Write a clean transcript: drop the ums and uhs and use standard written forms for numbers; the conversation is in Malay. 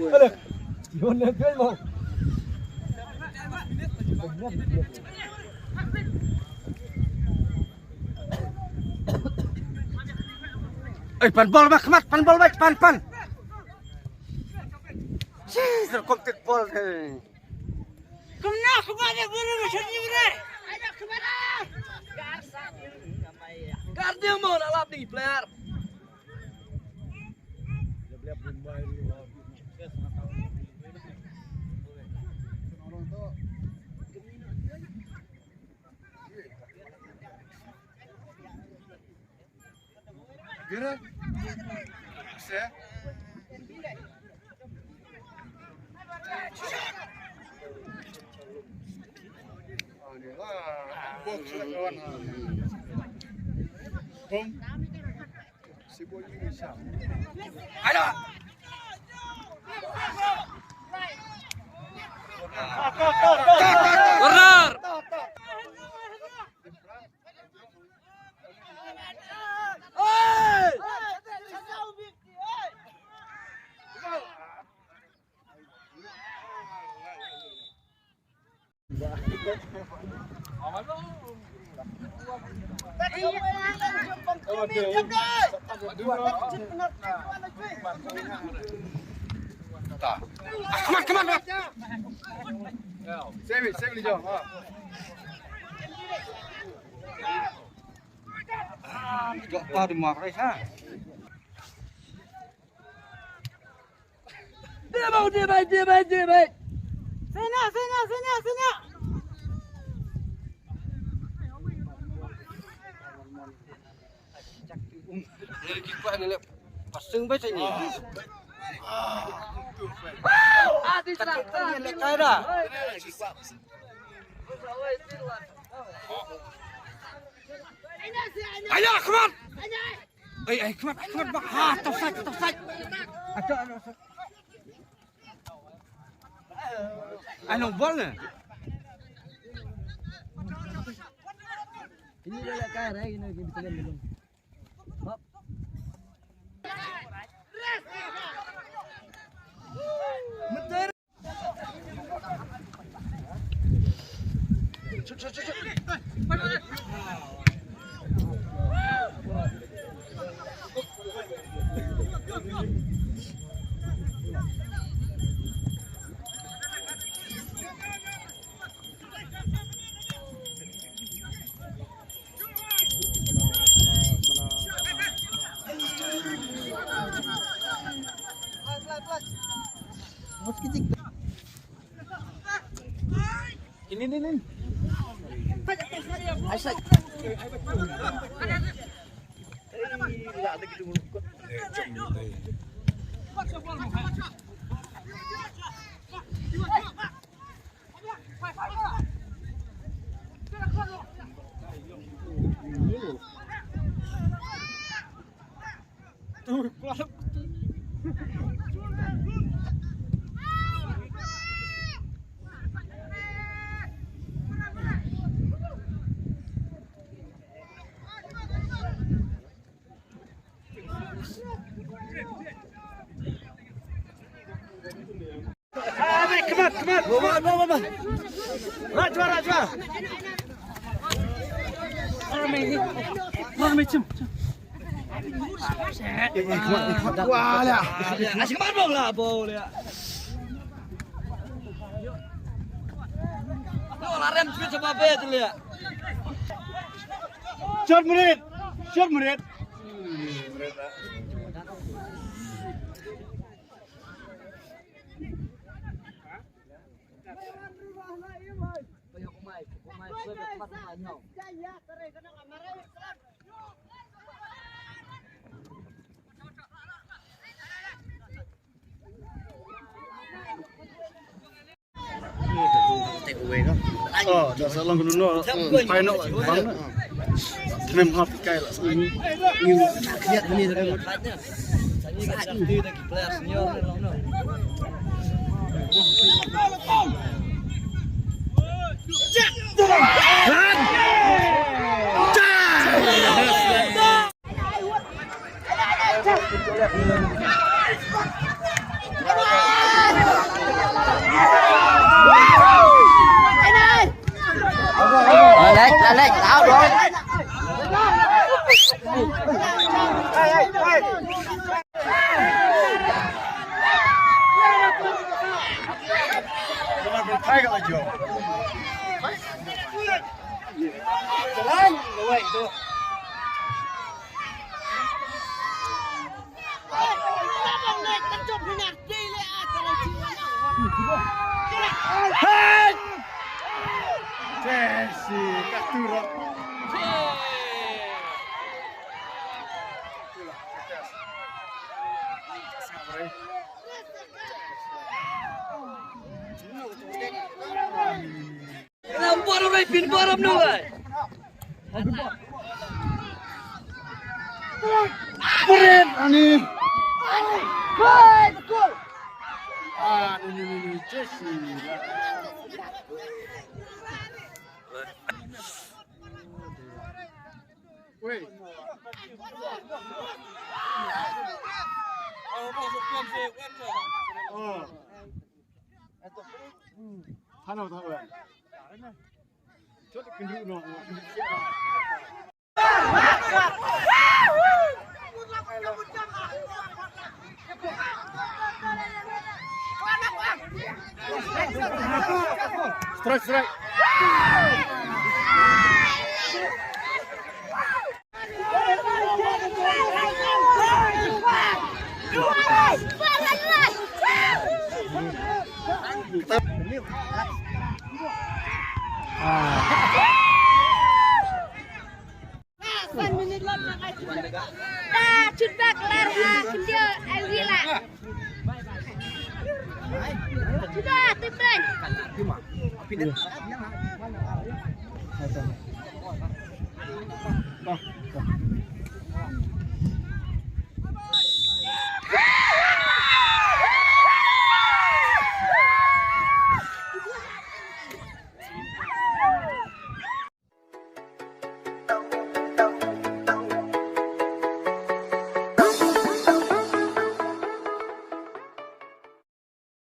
Yun na yun mo. Panbol ba kemat, panbol ba, pan. Sih, terkontit bol. Kemana buru sini buru. Ayo kemana? Kardio mau nalap nih player. Gera? Saya? Box kawan. Bom. Si boy ini siap. Ayo. Corner. Keman. Save ni jom. Gak tahu di mana sah. Dia baik. Sana. Dari kita ni pasang baca ni. Kata ni lekar dah. Ayo, kemat. Kemat. Ha, tosai. Ada. Ano bol ni? Ini dia lekar ini kita lihat dulu. Hop. Betul. Ini. Aisyah. Kemat. Bawa. Rajwa. Ramai cem. Wah, ya. Asyik kemana bola. Larian speed sama bet lihat. Shot menit. Oh, dah salang dulu. Final bang. Kena maaf kai lah. Ni lihat ni tadi. Saat ini lagi player senior ni. lệnh tao rồi. Thay cái là chưa? Chelsea, captura. Bora vai pin bora não vai. Keren, ani. Vai, betul. Ah, ini Chelsea. Wait. Oh. Tahu. Coba kenduk no. Strike. Chút bạc là chút giờ anh ghi lại. Sudah, timben. Pindah.